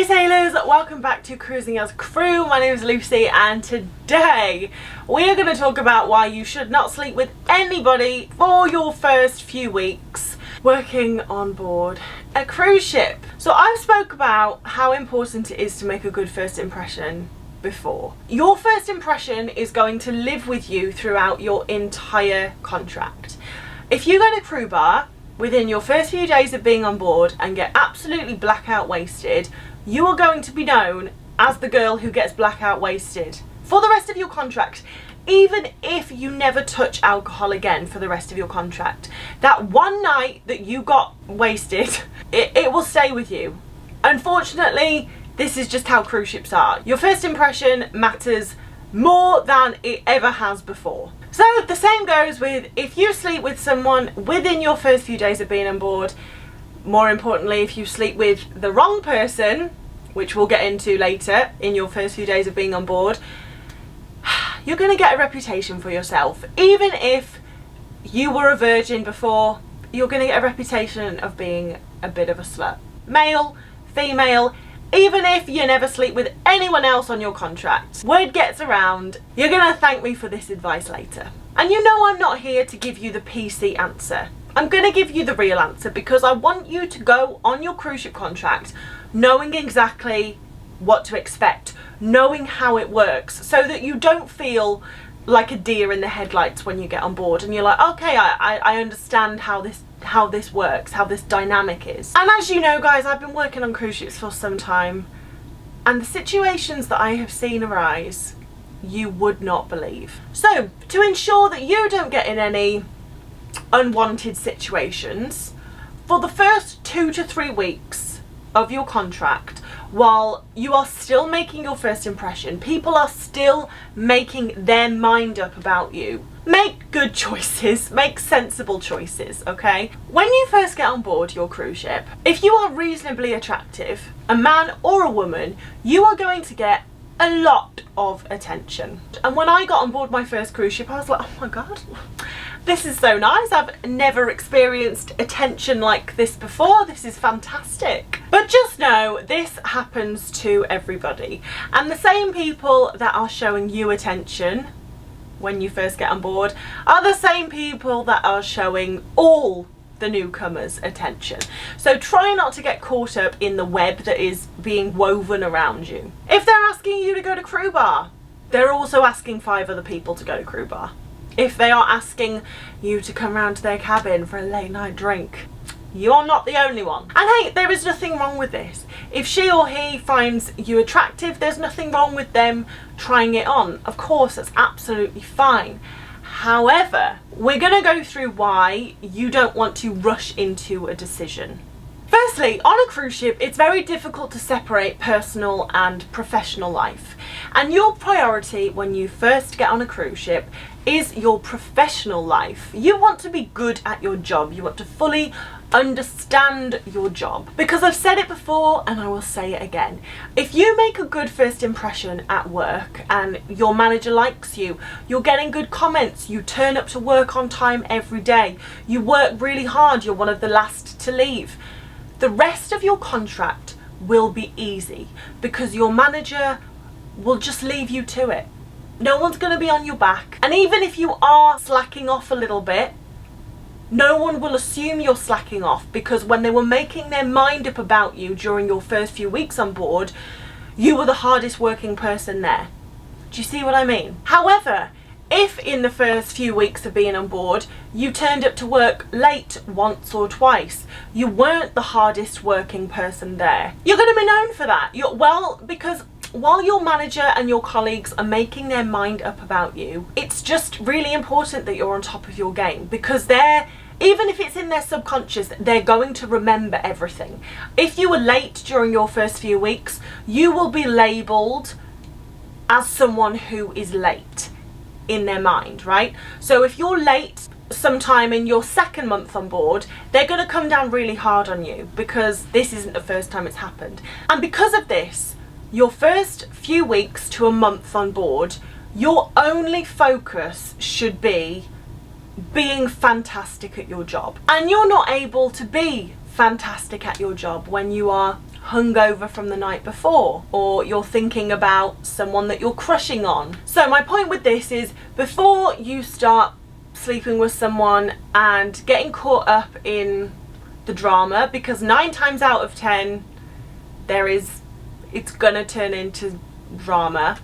Hey sailors, welcome back to Cruising as Crew. My name is Lucy and today we are going to talk about why you should not sleep with anybody for your first few weeks working on board a cruise ship. So I've spoke about how important it is to make a good first impression before. Your first impression is going to live with you throughout your entire contract. If you go to crew bar within your first few days of being on board and get absolutely blackout wasted, you are going to be known as the girl who gets blackout wasted for the rest of your contract. Even if you never touch alcohol again for the rest of your contract, that one night that you got wasted, it will stay with you. Unfortunately, this is just how cruise ships are. Your first impression matters more than it ever has before. So the same goes with if you sleep with someone within your first few days of being on board. More importantly, if you sleep with the wrong person, which we'll get into later in your first few days of being on board, you're going to get a reputation for yourself. Even if you were a virgin before, you're going to get a reputation of being a bit of a slut. Male, female, even if you never sleep with anyone else on your contract, word gets around, you're going to thank me for this advice later. And you know I'm not here to give you the PC answer. I'm going to give you the real answer because I want you to go on your cruise ship contract knowing exactly what to expect, knowing how it works, so that you don't feel like a deer in the headlights when you get on board and you're like, okay, I understand how this works, how this dynamic is. And as you know, guys, I've been working on cruise ships for some time, and the situations that I have seen arise, you would not believe. So to ensure that you don't get in any unwanted situations, for the first 2 to 3 weeks of your contract, while you are still making your first impression, people are still making their mind up about you. Make good choices, make sensible choices, okay? When you first get on board your cruise ship, if you are reasonably attractive, a man or a woman, you are going to get a lot of attention. And when I got on board my first cruise ship, I was like, oh my god, this is so nice. I've never experienced attention like this before. This is fantastic. But just know this happens to everybody. And the same people that are showing you attention when you first get on board are the same people that are showing all the newcomers attention. So try not to get caught up in the web that is being woven around you. If they're asking you to go to crew bar, they're also asking 5 other people to go to crew bar. If they are asking you to come round to their cabin for a late night drink, you're not the only one. And hey, there is nothing wrong with this. If she or he finds you attractive, there's nothing wrong with them trying it on. Of course, that's absolutely fine. However, we're going to go through why you don't want to rush into a decision. Firstly, on a cruise ship, it's very difficult to separate personal and professional life. And your priority when you first get on a cruise ship is your professional life. You want to be good at your job. You want to fully understand your job. Because I've said it before and I will say it again. If you make a good first impression at work and your manager likes you, you're getting good comments, you turn up to work on time every day, you work really hard, you're one of the last to leave, the rest of your contract will be easy because your manager will just leave you to it. No one's going to be on your back. And even if you are slacking off a little bit, no one will assume you're slacking off because when they were making their mind up about you during your first few weeks on board, you were the hardest working person there. Do you see what I mean? However, if in the first few weeks of being on board, you turned up to work late once or twice, you weren't the hardest working person there, you're going to be known for that. Because while your manager and your colleagues are making their mind up about you, it's just really important that you're on top of your game because even if it's in their subconscious, they're going to remember everything. If you were late during your first few weeks, you will be labelled as someone who is late in their mind, right? So if you're late sometime in your second month on board, they're going to come down really hard on you because this isn't the first time it's happened. And because of this, your first few weeks to a month on board, your only focus should be being fantastic at your job. And you're not able to be fantastic at your job when you are hungover from the night before, or you're thinking about someone that you're crushing on. So my point with this is, before you start sleeping with someone and getting caught up in the drama, because 9 times out of 10 it's gonna turn into drama,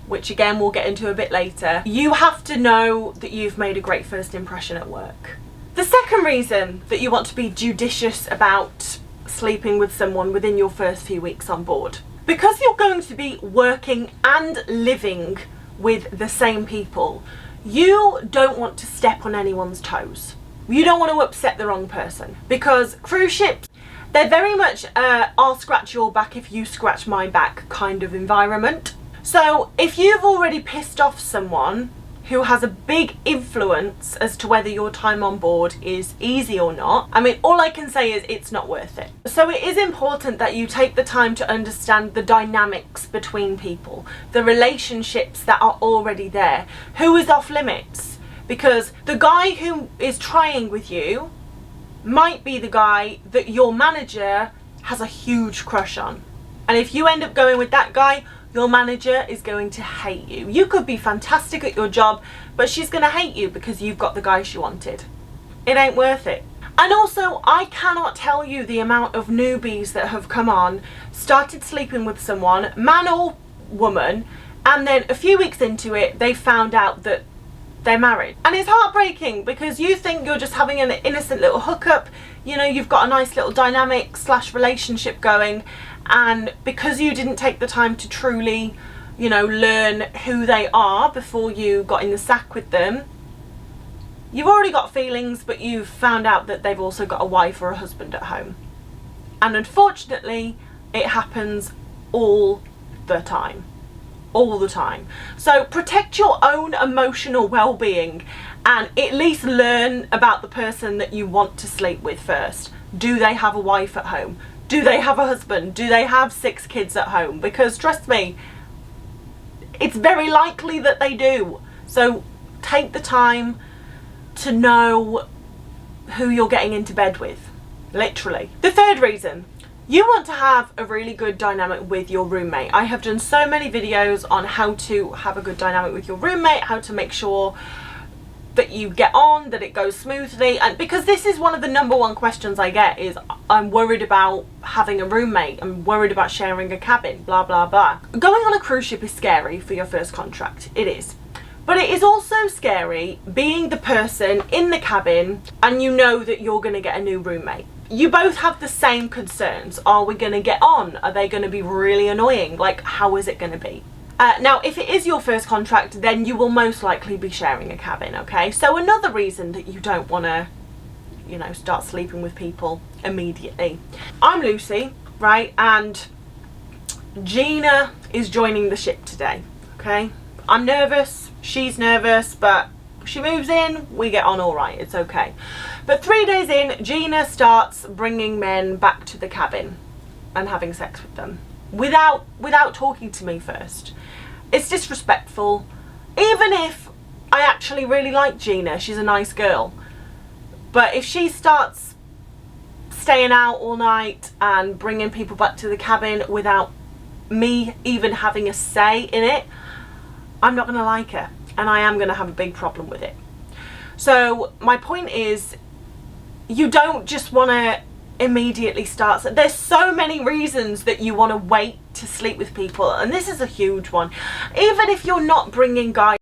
which again we'll get into a bit later, you have to know that you've made a great first impression at work. The second reason that you want to be judicious about sleeping with someone within your first few weeks on board, because you're going to be working and living with the same people, you don't want to step on anyone's toes. You don't want to upset the wrong person, because cruise ships, they're very much I'll scratch your back if you scratch my back kind of environment. So if you've already pissed off someone who has a big influence as to whether your time on board is easy or not, I mean, all I can say is it's not worth it. So it is important that you take the time to understand the dynamics between people, the relationships that are already there, who is off limits, because the guy who is trying with you might be the guy that your manager has a huge crush on. And if you end up going with that guy, your manager is going to hate you. You could be fantastic at your job, but she's going to hate you because you've got the guy she wanted. It ain't worth it. And also, I cannot tell you the amount of newbies that have come on, started sleeping with someone, man or woman, and then a few weeks into it, they found out that they're married. And it's heartbreaking, because you think you're just having an innocent little hookup, you know, you've got a nice little dynamic / relationship going, and because you didn't take the time to truly, you know, learn who they are before you got in the sack with them, you've already got feelings, but you've found out that they've also got a wife or a husband at home. And unfortunately, it happens all the time. All the time. So protect your own emotional well-being and at least learn about the person that you want to sleep with first. Do they have a wife at home? Do they have a husband? Do they have 6 kids at home? Because trust me, it's very likely that they do. So take the time to know who you're getting into bed with, literally. The third reason, you want to have a really good dynamic with your roommate. I have done so many videos on how to have a good dynamic with your roommate, how to make sure that you get on, that it goes smoothly. And because this is one of the #1 questions I get is, I'm worried about having a roommate, I'm worried about sharing a cabin, blah, blah, blah. Going on a cruise ship is scary for your first contract. It is. But it is also scary being the person in the cabin and you know that you're going to get a new roommate. You both have the same concerns. Are we going to get on? Are they going to be really annoying? Like, how is it going to be? Now, if it is your first contract, then you will most likely be sharing a cabin, okay? So another reason that you don't want to, you know, start sleeping with people immediately. I'm Lucy, right? And Gina is joining the ship today, okay? I'm nervous, she's nervous, but she moves in, we get on all right, it's okay. But 3 days in, Gina starts bringing men back to the cabin and having sex with them without talking to me first. It's disrespectful. Even if I actually really like Gina, she's a nice girl, but if she starts staying out all night and bringing people back to the cabin without me even having a say in it, I'm not going to like her, and I am going to have a big problem with it. So my point is, you don't just want to immediately start. There's so many reasons that you want to wait to sleep with people, and this is a huge one. Even if you're not bringing guys,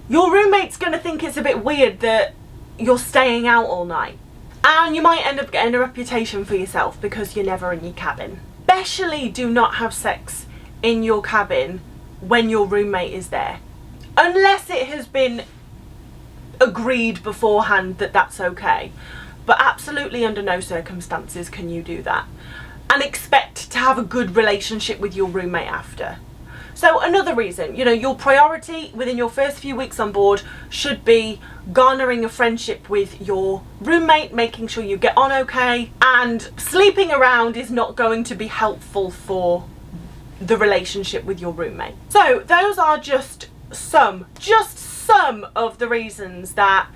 your roommate's going to think it's a bit weird that you're staying out all night, and you might end up getting a reputation for yourself because you're never in your cabin. Especially do not have sex in your cabin when your roommate is there, unless it has been agreed beforehand that that's okay. But absolutely under no circumstances can you do that and expect to have a good relationship with your roommate after. So another reason, you know, your priority within your first few weeks on board should be garnering a friendship with your roommate, making sure you get on okay, and sleeping around is not going to be helpful for the relationship with your roommate. So those are just some of the reasons that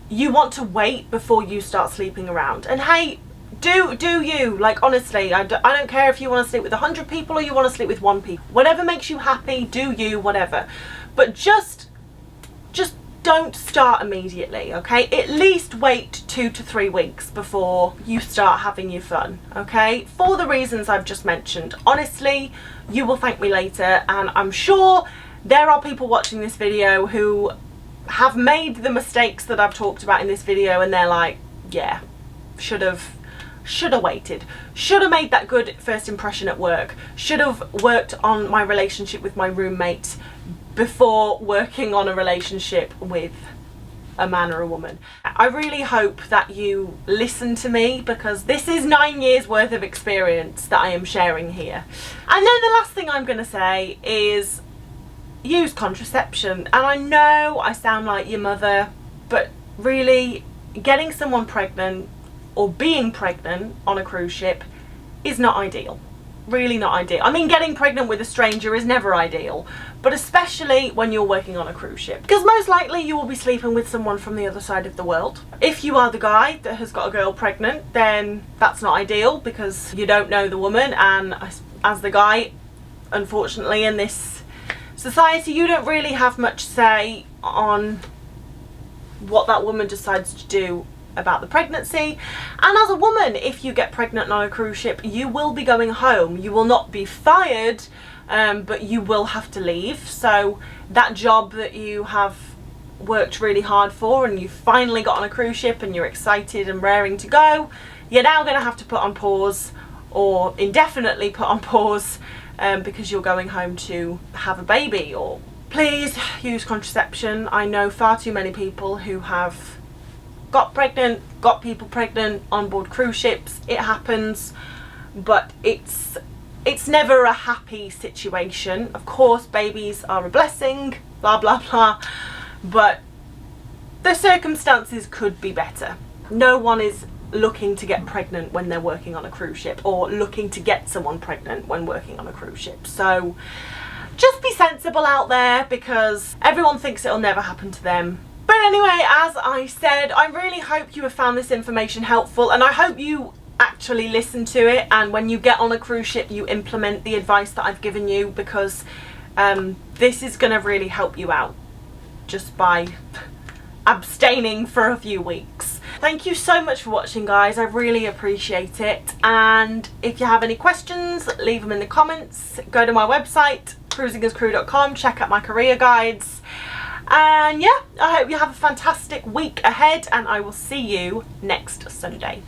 you want to wait before you start sleeping around. And hey, do you, like, honestly, I don't care if you want to sleep with 100 people or you want to sleep with 1 people. Whatever makes you happy, do you, whatever. But just don't start immediately, okay? At least wait 2 to 3 weeks before you start having your fun, okay? For the reasons I've just mentioned. Honestly, you will thank me later, and I'm sure there are people watching this video who have made the mistakes that I've talked about in this video, and they're like, yeah, should have waited, should have made that good first impression at work, should have worked on my relationship with my roommate before working on a relationship with a man or a woman. I really hope that you listen to me, because this is 9 years worth of experience that I am sharing here. And then the last thing I'm going to say is use contraception. And I know I sound like your mother, but really, getting someone pregnant or being pregnant on a cruise ship is not ideal. Really not ideal. I mean, getting pregnant with a stranger is never ideal, but especially when you're working on a cruise ship, because most likely you will be sleeping with someone from the other side of the world. If you are the guy that has got a girl pregnant, then that's not ideal, because you don't know the woman, and as the guy, unfortunately, in this society, you don't really have much say on what that woman decides to do about the pregnancy. And as a woman, if you get pregnant on a cruise ship, you will be going home. You will not be fired, but you will have to leave. So that job that you have worked really hard for, and you finally got on a cruise ship and you're excited and raring to go, you're now going to have to put on pause, or indefinitely put on pause, because you're going home to have a baby. Or please use contraception. I know far too many people who have got pregnant, got people pregnant on board cruise ships. It happens, but it's never a happy situation. Of course, babies are a blessing, blah blah blah, but the circumstances could be better. No one is looking to get pregnant when they're working on a cruise ship, or looking to get someone pregnant when working on a cruise ship. So just be sensible out there, because everyone thinks it'll never happen to them. But anyway, as I said, I really hope you have found this information helpful, and I hope you actually listen to it, and when you get on a cruise ship you implement the advice that I've given you, because this is going to really help you out just by abstaining for a few weeks. Thank you so much for watching, guys. I really appreciate it, and if you have any questions, leave them in the comments. Go to my website, cruisingascrew.com, check out my career guides. And yeah, I hope you have a fantastic week ahead, and I will see you next Sunday.